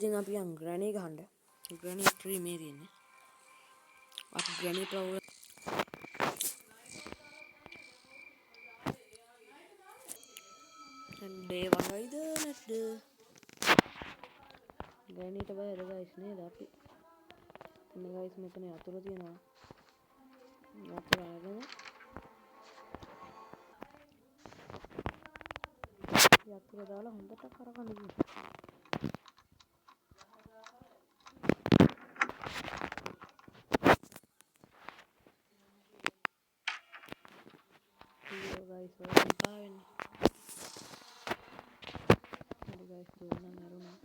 ඉතින් අපි යන් ග්‍රැනි ගහන්න. ග්‍රැනි ට්‍රී මේ තියෙන්නේ. අපි ග්‍රැනි පවුල ඩේ වගයිද නැද්ද? ග්‍රැනිට බයද ගයිස් නේද අපි? ඉතින් ගයිස් මෙතන යතුරු තියෙනවා. යතුරු අරගෙන යතුරු දාලා හොඳට කරකවන්න ඕනේ. guys වලින් පාවෙන්නේ. හරි guys දුවන නරුණා.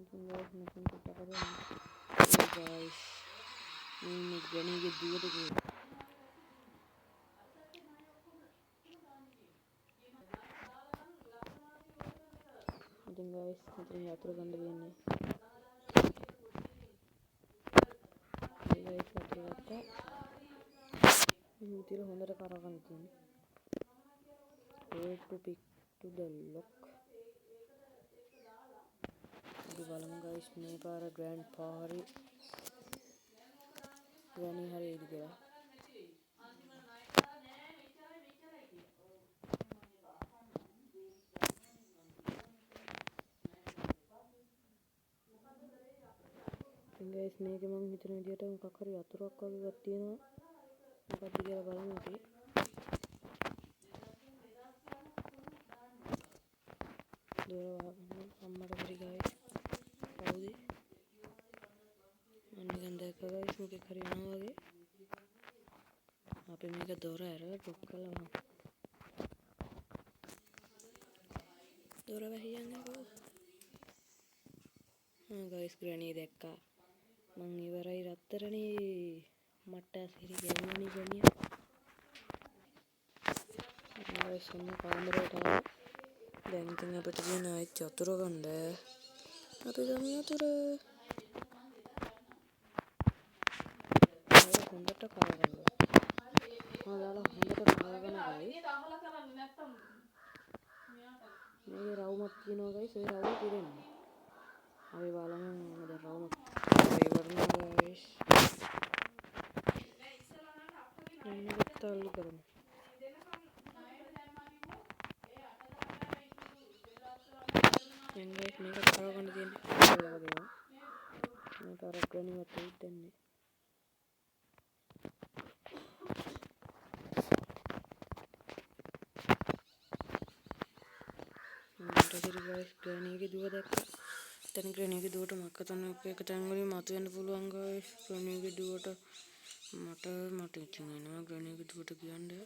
ඉතින් guys මෙතන කොට කරගෙන guys මේ ගණීගේ දුවට ගිහින් ඉතින් guys මෙතන යතුරු ගන්න වෙන්නේ. guys යතුරු ගත්තා. මේ විදිහට හොඳට කරගන්න තියෙන්නේ. Wait to pick to the lock. අපි බලමු guys මේ පාර ග්‍රෑන්ඩ් පාරි ග්‍රැනි හරියද කියලා. guys මේක මම හිතන විදිහට මොකක් හරි යතුරක් වගේ එකක් තියෙනවා. මොකක්ද කියලා බලමු අපි. දොර වහගන්න අම්මට බරි guys. කවුද? මම නිකන් දැක්කා guys මොකක් හරි යනවා වගේ. අපි මේක දොර ඇරලා ලොක් කරලා වහමු. දොර වහියන්නේ කොහොමද? guys ග්‍රැනි දැක්කා. මං ඉවරයි රත්තරනේ මට ඇසිරි ගැන්වනි ගනිය. guys ඔන්න කාමරේට ආවා. දැන් ඉතින් අපිට තියෙන ආයෙත් යතුරු ගන්න. අපි ගමු යතුරු. හොඳට කරගන්න. හොඳට කරගෙන ගයි. මේ රවුමක් තියෙනවා guys. ඒ රවුම පිරෙන්නේ. අපි බලමු මොකද රවුම ඉවරනවා guys. මේක තල්ලු කරමු. දැන් guys මේක කරගන්න තියෙන්නේ. මේක අර ග්‍රැනි වතුයි දෙන්නේ. guys ග්‍රැනිගේ දුව දැක්කා. දැන් ග්‍රැනිගේ දුවට මක්ක තමයි එක තැන් වලින් මතුවෙන්න පුළුවන් guys. ග්‍රැනිගේ දුවට මට ඉතින් එනවා ග්‍රැනිගේ දුවට කියන්නේ.